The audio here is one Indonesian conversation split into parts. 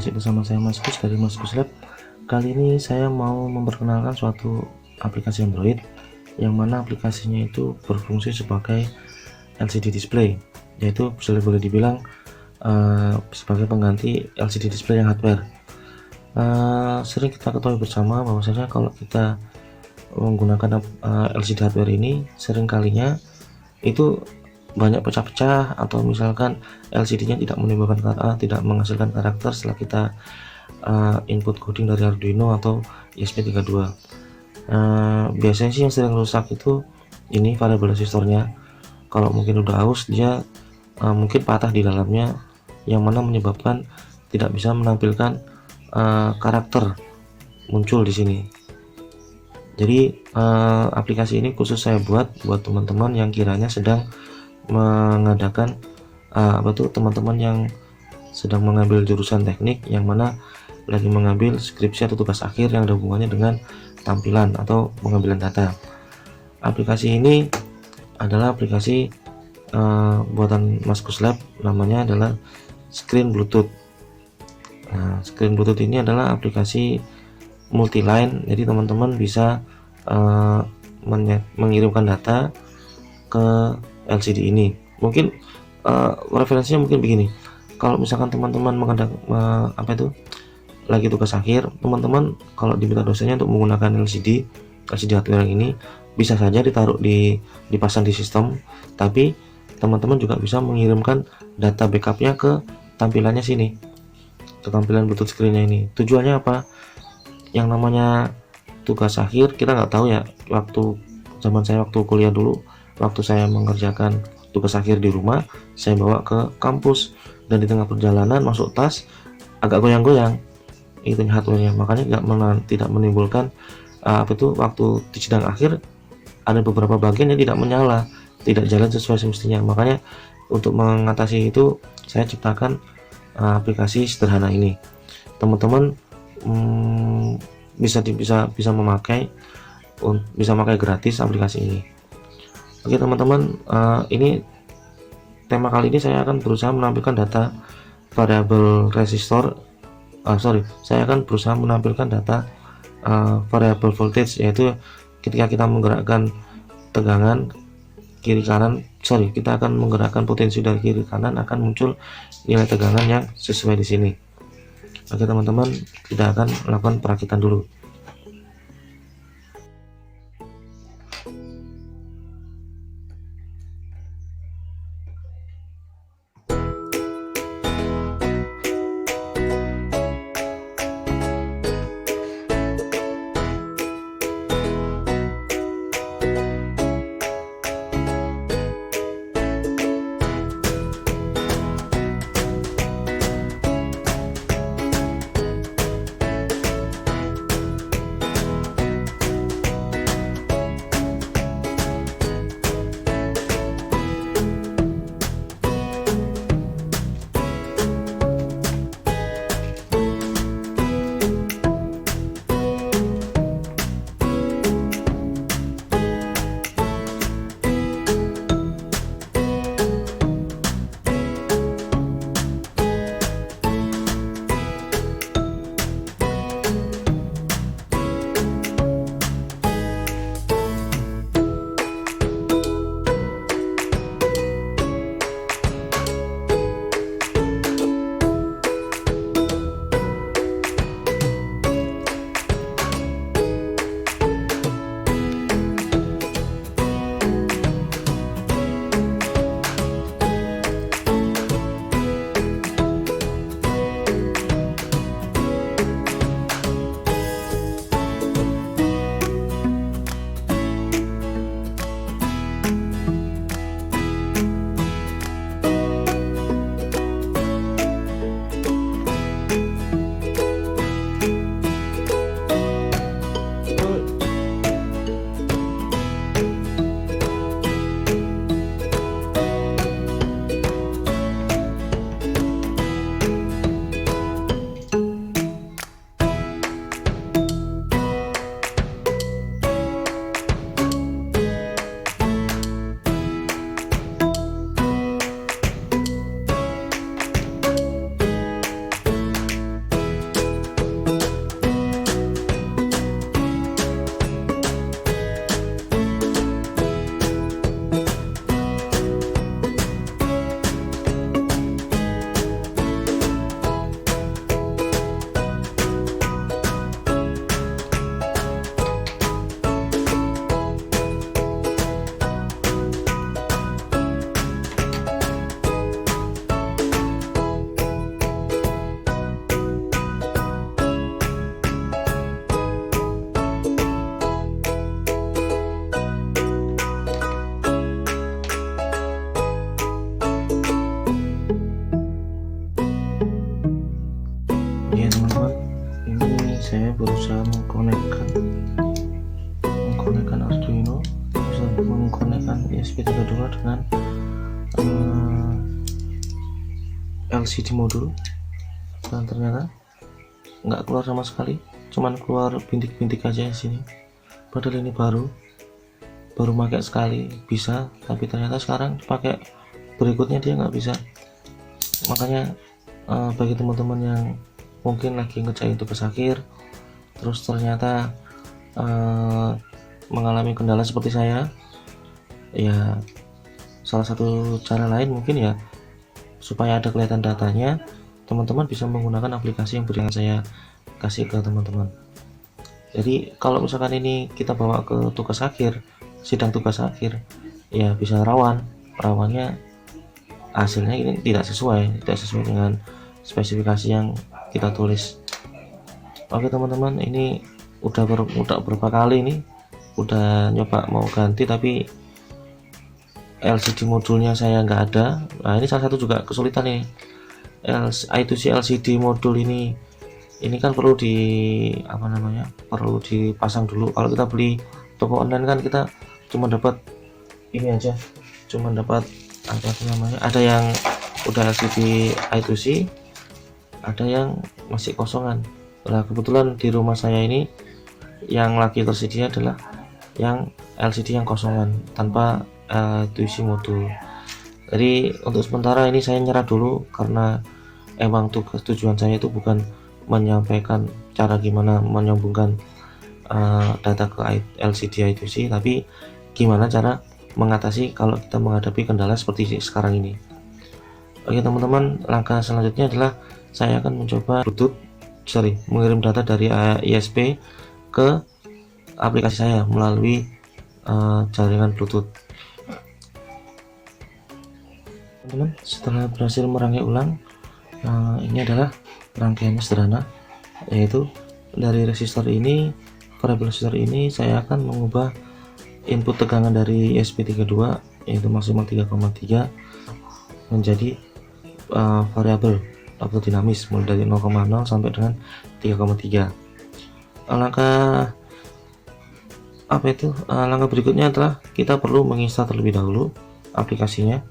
masih bersama saya Mas Kus dari Mas Kus Lab. Kali ini saya mau memperkenalkan suatu aplikasi Android yang mana aplikasinya itu berfungsi sebagai LCD display, yaitu boleh dibilang sebagai pengganti LCD display yang hardware. Sering kita ketahui bersama bahwasanya kalau kita menggunakan LCD hardware ini sering kalinya itu banyak pecah-pecah, atau misalkan LCD-nya tidak tidak menghasilkan karakter setelah kita input coding dari Arduino atau ESP32. Biasanya sih yang sering rusak itu ini variable resistornya. Kalau mungkin udah aus, dia mungkin patah di dalamnya, yang mana menyebabkan tidak bisa menampilkan karakter muncul di sini. Jadi aplikasi ini khusus saya buat teman-teman yang kiranya sedang mengadakan teman-teman yang sedang mengambil jurusan teknik, yang mana lagi mengambil skripsi atau tugas akhir yang ada hubungannya dengan tampilan atau pengambilan data. Aplikasi ini adalah aplikasi buatan Mas Kus Lab, namanya adalah Screen Bluetooth. Screen Bluetooth ini adalah aplikasi multi line, jadi teman-teman bisa mengirimkan data ke LCD ini. Mungkin referensinya mungkin begini. Kalau misalkan teman-teman lagi tugas akhir, teman-teman kalau diminta dosennya untuk menggunakan LCD hardware ini, bisa saja dipasang di sistem, tapi teman-teman juga bisa mengirimkan data backupnya ke tampilannya sini, ke tampilan Bluetooth screen-nya ini. Tujuannya apa? Yang namanya tugas akhir, kita nggak tahu ya, waktu kuliah dulu, waktu saya mengerjakan tugas akhir di rumah, saya bawa ke kampus, dan di tengah perjalanan masuk tas agak goyang-goyang itu hardware-nya, makanya tidak menimbulkan waktu di sidang akhir ada beberapa bagian yang tidak menyala, tidak jalan sesuai semestinya. Makanya untuk mengatasi itu saya ciptakan aplikasi sederhana ini. Teman-teman bisa memakai gratis aplikasi ini. Oke teman-teman, ini tema kali ini saya akan berusaha menampilkan data variabel resistor. Saya akan berusaha menampilkan data variabel voltage, yaitu ketika kita menggerakkan tegangan kita akan menggerakkan potensi dari kiri kanan, akan muncul nilai tegangan yang sesuai di sini. Oke teman-teman, kita akan melakukan perakitan dulu. ESP32 dengan LCD modul, dan ternyata nggak keluar sama sekali, cuman keluar bintik-bintik aja di sini. Padahal ini baru pakai sekali bisa, tapi ternyata sekarang pakai berikutnya dia nggak bisa. Makanya bagi teman-teman yang mungkin lagi ngerjain tugas akhir terus ternyata mengalami kendala seperti saya, ya salah satu cara lain mungkin ya supaya ada kelihatan datanya, teman-teman bisa menggunakan aplikasi yang berikan saya kasih ke teman-teman. Jadi kalau misalkan ini kita bawa ke tugas akhir, sidang tugas akhir, ya bisa rawannya hasilnya ini tidak sesuai dengan spesifikasi yang kita tulis. Oke teman-teman, ini udah berapa kali ini udah nyoba mau ganti tapi LCD modulnya saya nggak ada. Nah ini salah satu juga kesulitan nih, I2C LCD modul ini kan perlu perlu dipasang dulu. Kalau kita beli toko online kan kita cuma dapat ini aja, cuma dapat ada yang udah LCD I2C, ada yang masih kosongan. Nah kebetulan di rumah saya ini yang lagi tersedia adalah yang LCD yang kosongan tanpa I2C modul. Jadi untuk sementara ini saya nyerah dulu karena emang tujuan saya itu bukan menyampaikan cara gimana menyambungkan data ke LCD I2C, tapi gimana cara mengatasi kalau kita menghadapi kendala seperti sekarang ini. Oke teman-teman, langkah selanjutnya adalah saya akan mencoba mengirim data dari ISP ke aplikasi saya melalui jaringan Bluetooth. Teman-teman, setelah berhasil merangkai ulang, ini adalah rangkaiannya sederhana, yaitu dari variabel resistor ini saya akan mengubah input tegangan dari ESP32 yaitu maksimal 3,3 menjadi variabel atau dinamis mulai dari 0,0 sampai dengan 3,3. Langkah berikutnya adalah kita perlu menginstal terlebih dahulu aplikasinya.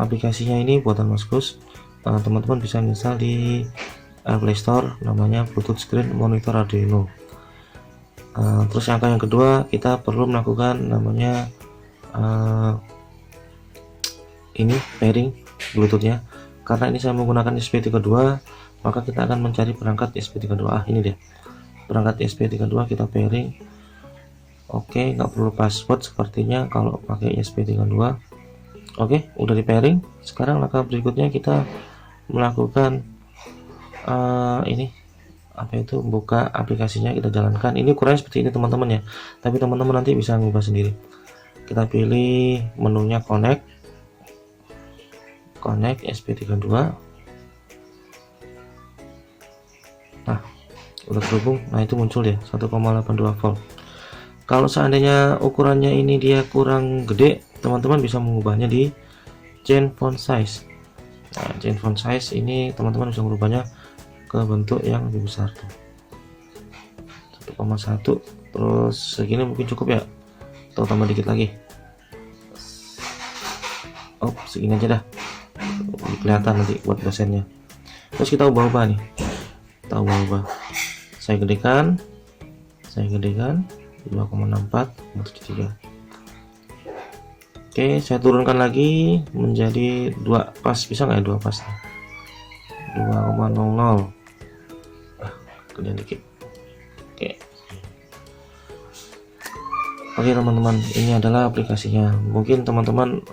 Aplikasinya ini buatan Mas Gus, teman-teman bisa install di Play Store, namanya Bluetooth Screen Monitor Arduino. Terus yang kedua kita perlu melakukan namanya ini pairing Bluetoothnya. Karena ini saya menggunakan ESP32, maka kita akan mencari perangkat ESP32. Ini deh perangkat ESP32, kita pairing. Oke, nggak perlu password sepertinya kalau pakai ESP32. Oke, udah di pairing. Sekarang langkah berikutnya kita melakukan buka aplikasinya, kita jalankan. Ini ukurannya seperti ini teman-teman ya, tapi teman-teman nanti bisa ngubah sendiri. Kita pilih menunya connect ESP32. Nah udah terhubung. Nah itu muncul ya 1,82 volt. Kalau seandainya ukurannya ini dia kurang gede, teman-teman bisa mengubahnya di change font size. Nah change font size ini teman-teman bisa merubahnya ke bentuk yang lebih besar tuh, 1,1. terus segini mungkin cukup ya, atau tambah dikit lagi. Segini aja dah, kelihatan nanti buat dosennya. Terus kita ubah-ubah nih, saya gedekan 2,64,73. Oke, saya turunkan lagi menjadi 2 pas, bisa nggak ya 2 pas, 2,00. Kemudian dikit. Oke teman-teman, ini adalah aplikasinya. Mungkin teman-teman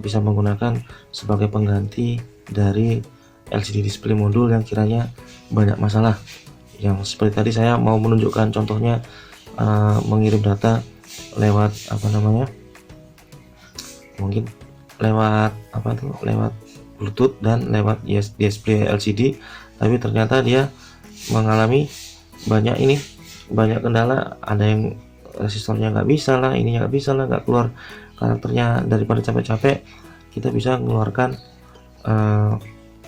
bisa menggunakan sebagai pengganti dari LCD display modul yang kiranya banyak masalah. Yang seperti tadi saya mau menunjukkan contohnya, mengirim data lewat mungkin lewat lewat Bluetooth dan lewat display LCD, tapi ternyata dia mengalami banyak kendala. Ada yang resistornya nggak bisa lah, ininya nggak bisa lah, nggak keluar karakternya. Daripada capek-capek, kita bisa mengeluarkan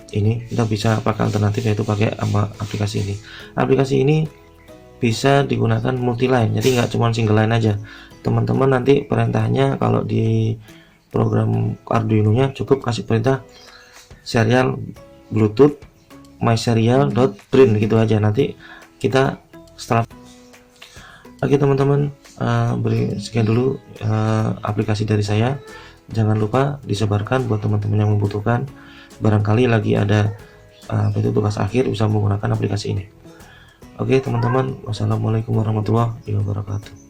kita bisa pakai alternatif, yaitu pakai aplikasi ini. Aplikasi ini bisa digunakan multi line, jadi nggak cuma single line aja teman-teman. Nanti perintahnya kalau di program Arduino nya cukup kasih perintah serial Bluetooth myserial.print gitu aja. Nanti kita setelah oke teman-teman, beri sekian dulu aplikasi dari saya. Jangan lupa disebarkan buat teman-teman yang membutuhkan, barangkali lagi ada itu tugas akhir bisa menggunakan aplikasi ini. Oke teman-teman, wassalamualaikum warahmatullahi wabarakatuh.